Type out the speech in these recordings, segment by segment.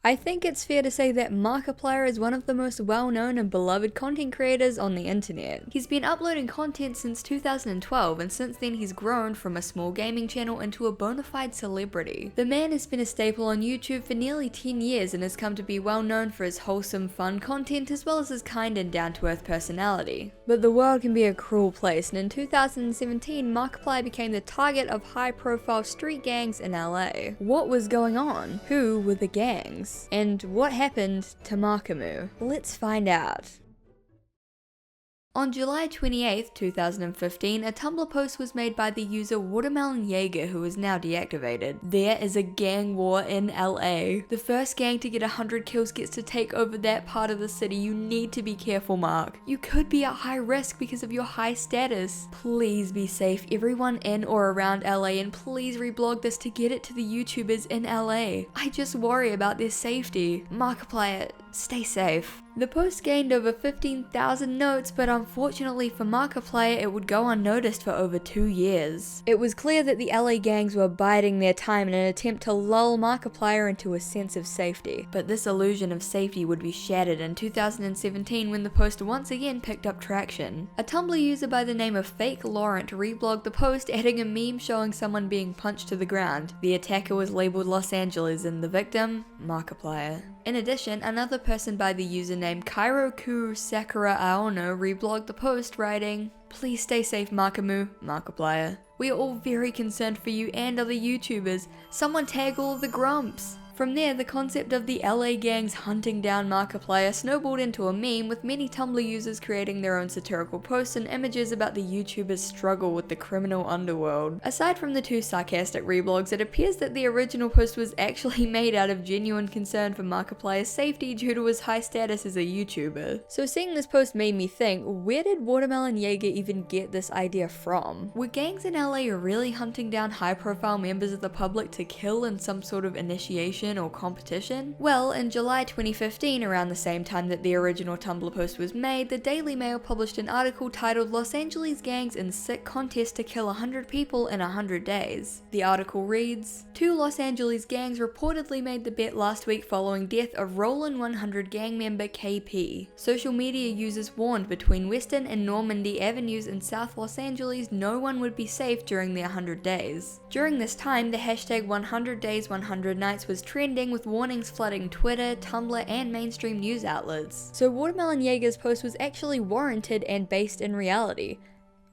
I think it's fair to say that Markiplier is one of the most well-known and beloved content creators on the internet. He's been uploading content since 2012, and since then he's grown from a small gaming channel into a bona fide celebrity. The man has been a staple on YouTube for nearly 10 years and has come to be well known for his wholesome, fun content as well as his kind and down-to-earth personality. But the world can be a cruel place, and in 2017, Markiplier became the target of high-profile street gangs in LA. What was going on? Who were the gangs? And what happened to markimoo? Let's find out. On July 28, 2015, a Tumblr post was made by the user Watermelon Jaeger, who is now deactivated. There is a gang war in LA. The first gang to get 100 kills gets to take over that part of the city. You need to be careful, Mark. You could be at high risk because of your high status. Please be safe, everyone in or around LA, and please reblog this to get it to the YouTubers in LA. I just worry about their safety. Markiplier, stay safe. The post gained over 15,000 notes, but unfortunately for Markiplier, it would go unnoticed for over 2 years. It was clear that the LA gangs were biding their time in an attempt to lull Markiplier into a sense of safety. But this illusion of safety would be shattered in 2017 when the post once again picked up traction. A Tumblr user by the name of Fake Laurent reblogged the post, adding a meme showing someone being punched to the ground. The attacker was labeled Los Angeles and the victim, Markiplier. In addition, another person by the username Kairoku Sakura Aono reblogged the post, writing, "Please stay safe, markimoo, Markiplier. We are all very concerned for you and other YouTubers. Someone tag all of the grumps." From there, the concept of the LA gangs hunting down Markiplier snowballed into a meme, with many Tumblr users creating their own satirical posts and images about the YouTuber's struggle with the criminal underworld. Aside from the two sarcastic reblogs, it appears that the original post was actually made out of genuine concern for Markiplier's safety due to his high status as a YouTuber. So seeing this post made me think, where did Watermelon Jaeger even get this idea from? Were gangs in LA really hunting down high-profile members of the public to kill in some sort of initiation or competition? Well, in July 2015, around the same time that the original Tumblr post was made, the Daily Mail published an article titled "Los Angeles Gangs in Sick Contest to Kill 100 People in 100 Days. The article reads, "Two Los Angeles gangs reportedly made the bet last week following death of Rollin 100 gang member KP. Social media users warned between Western and Normandy Avenues in South Los Angeles no one would be safe during the 100 days. During this time, the hashtag 100 Days 100 Nights was trending, with warnings flooding Twitter, Tumblr, and mainstream news outlets." So Watermelon Jaeger's post was actually warranted and based in reality,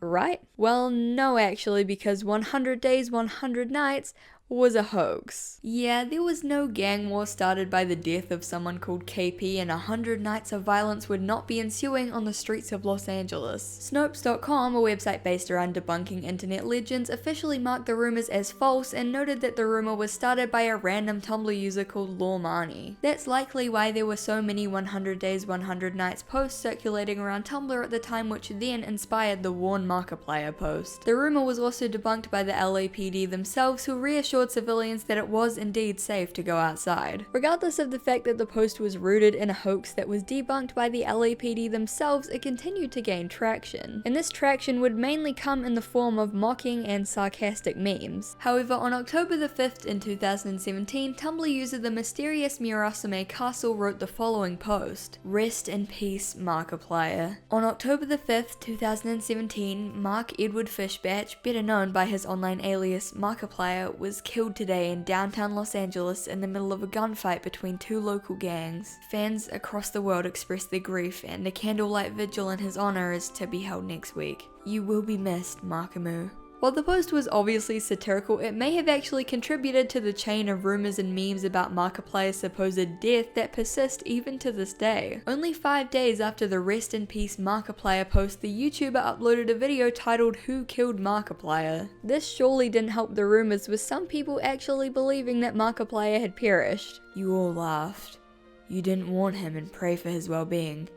right? Well, no actually, because 100 Days 100 Nights was a hoax. Yeah, there was no gang war started by the death of someone called KP, and 100 nights of violence would not be ensuing on the streets of Los Angeles. Snopes.com, a website based around debunking internet legends, officially marked the rumors as false and noted that the rumor was started by a random Tumblr user called Lawmani. That's likely why there were so many 100 Days 100 Nights posts circulating around Tumblr at the time, which then inspired the Warn Markiplier post. The rumor was also debunked by the LAPD themselves, who reassured civilians that it was indeed safe to go outside. Regardless of the fact that the post was rooted in a hoax that was debunked by the LAPD themselves, it continued to gain traction. And this traction would mainly come in the form of mocking and sarcastic memes. However, on October the 5th in 2017, Tumblr user the mysterious Murasame Castle wrote the following post: "Rest in peace, Markiplier." On October the 5th, 2017, Mark Edward Fishbatch, better known by his online alias Markiplier, was killed today in downtown Los Angeles in the middle of a gunfight between two local gangs. Fans across the world expressed their grief, and a candlelight vigil in his honor is to be held next week. You will be missed, markimoo. While the post was obviously satirical, it may have actually contributed to the chain of rumors and memes about Markiplier's supposed death that persist even to this day. Only 5 days after the Rest in Peace Markiplier post, the YouTuber uploaded a video titled "Who Killed Markiplier?" This surely didn't help the rumors, with some people actually believing that Markiplier had perished. You all laughed. You didn't warn him and pray for his well-being.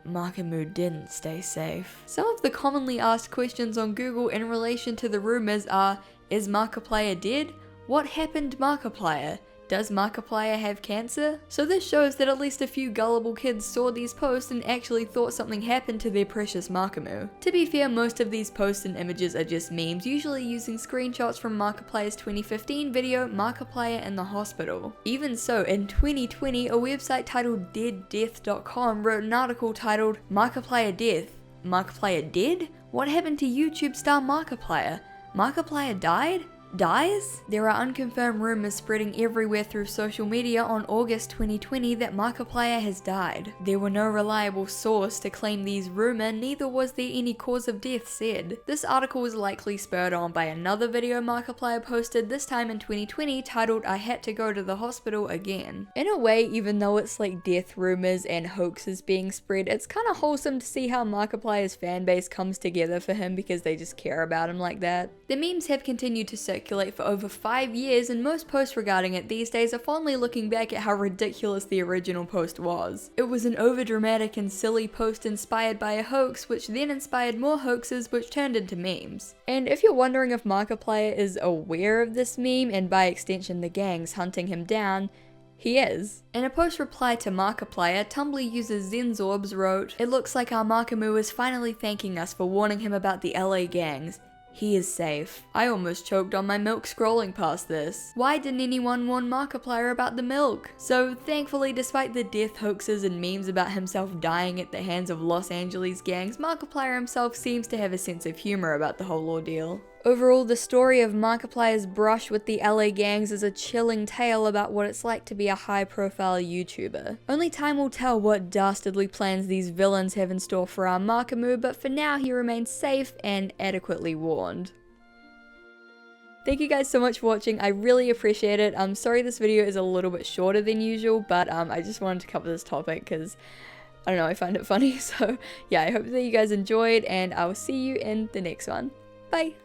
markimoo didn't stay safe. Some of the commonly asked questions on Google in relation to the rumors are: is Markiplier dead? What happened to Markiplier? Does Markiplier have cancer? So this shows that at least a few gullible kids saw these posts and actually thought something happened to their precious markimoo. To be fair, most of these posts and images are just memes, usually using screenshots from Markiplier's 2015 video Markiplier in the Hospital. Even so, in 2020, a website titled deaddeath.com wrote an article titled Markiplier Death. Markiplier dead? What happened to YouTube star Markiplier? Markiplier died? Dies? There are unconfirmed rumors spreading everywhere through social media on August 2020 that Markiplier has died. There were no reliable source to claim these rumors, neither was there any cause of death said. This article was likely spurred on by another video Markiplier posted, this time in 2020, titled I Had to Go to the Hospital Again. In a way, even though it's like death rumors and hoaxes being spread, it's kind of wholesome to see how Markiplier's fanbase comes together for him because they just care about him like that. The memes have continued to circulate for over 5 years, and most posts regarding it these days are fondly looking back at how ridiculous the original post was. It was an overdramatic and silly post inspired by a hoax, which then inspired more hoaxes, which turned into memes. And if you're wondering if Markiplier is aware of this meme, and by extension the gangs hunting him down, he is. In a post reply to Markiplier, Tumblr user Zenzorbs wrote, "It looks like our markimoo is finally thanking us for warning him about the LA gangs. He is safe. I almost choked on my milk scrolling past this. Why didn't anyone warn Markiplier about the milk?" So thankfully, despite the death hoaxes and memes about himself dying at the hands of Los Angeles gangs, Markiplier himself seems to have a sense of humor about the whole ordeal. Overall, the story of Markiplier's brush with the LA gangs is a chilling tale about what it's like to be a high-profile YouTuber. Only time will tell what dastardly plans these villains have in store for our markimoo, but for now he remains safe and adequately warned. Thank you guys so much for watching, I really appreciate it. I'm sorry this video is a little bit shorter than usual, but I just wanted to cover this topic because, I don't know, I find it funny. So yeah, I hope that you guys enjoyed, and I will see you in the next one. Bye!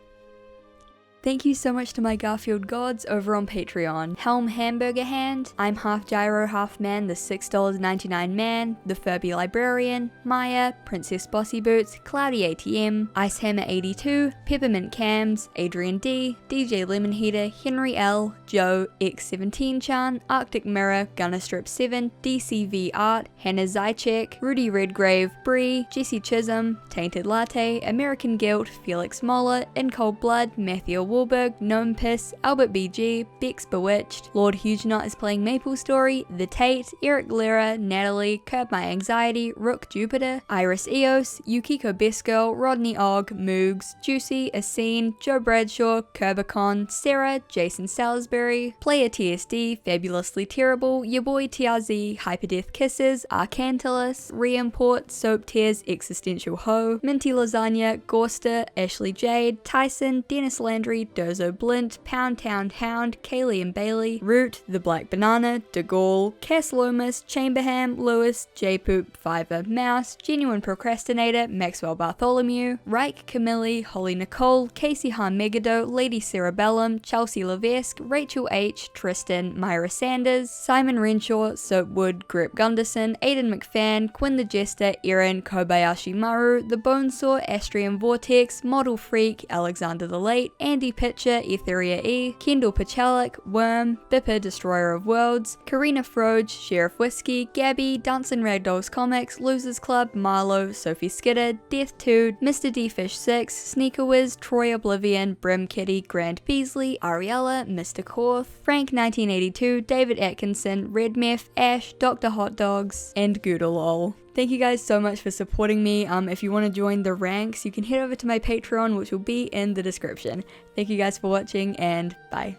Thank you so much to my Garfield gods over on Patreon. Helm Hamburger Hand, I'm Half Gyro Half Man, the $6.99 Man, the Furby Librarian, Maya, Princess Bossy Boots, Cloudy ATM, Icehammer 82, Peppermint Cams, Adrian D, DJ Lemon Heater, Henry L, Joe, X17 Chan, Arctic Mirror, Gunnerstrip 7, DCV Art, Hannah Zychek, Rudy Redgrave, Bree, Jesse Chisholm, Tainted Latte, American Guilt, Felix Moller, In Cold Blood, Matthew Warburg, Gnome Piss, Albert BG, Bex Bewitched, Lord Huguenot is playing Maple Story, The Tate, Eric Lera, Natalie, Curb My Anxiety, Rook Jupiter, Iris Eos, Yukiko Best Girl, Rodney Ogg, Moogs, Juicy, Asine, Joe Bradshaw, Kerbicon, Sarah, Jason Salisbury, Player TSD, Fabulously Terrible, Your Boy TRZ, Hyperdeath Kisses, Arcantilus, Reimport, Soap Tears, Existential Ho, Minty Lasagna, Gorster, Ashley Jade, Tyson, Dennis Landry, Dozo Blint, Pound Town Hound, Kaylee and Bailey, Root, The Black Banana, De Gaulle, Cass Lomas, Chamberham, Lewis, J-Poop, Fiver, Mouse, Genuine Procrastinator, Maxwell Bartholomew, Reich, Camille, Holly Nicole, Casey Han Megado, Lady Cerebellum, Chelsea Levesque, Rachel H, Tristan, Myra Sanders, Simon Renshaw, Soapwood, Grip Gunderson, Aidan McFan, Quinn the Jester, Erin, Kobayashi Maru, The Bonesaw, Astrian Vortex, Model Freak, Alexander the Late, Andy Pitcher, Etheria E, Kendall Pachalik, Worm, Bipper Destroyer of Worlds, Karina Froge, Sheriff Whiskey, Gabby, Dancing Ragdolls Comics, Losers Club, Marlo, Sophie Skidder, Death 2, Mr. D Fish 6, Sneaker Wiz, Troy Oblivion, Brim Kitty, Grant Beasley, Ariella, Mr. Korth, Frank 1982, David Atkinson, Red Meth, Ash, Dr. Hot Dogs, and Goodalol. Thank you guys so much for supporting me. If you want to join the ranks, you can head over to my Patreon, which will be in the description. Thank you guys for watching, and bye.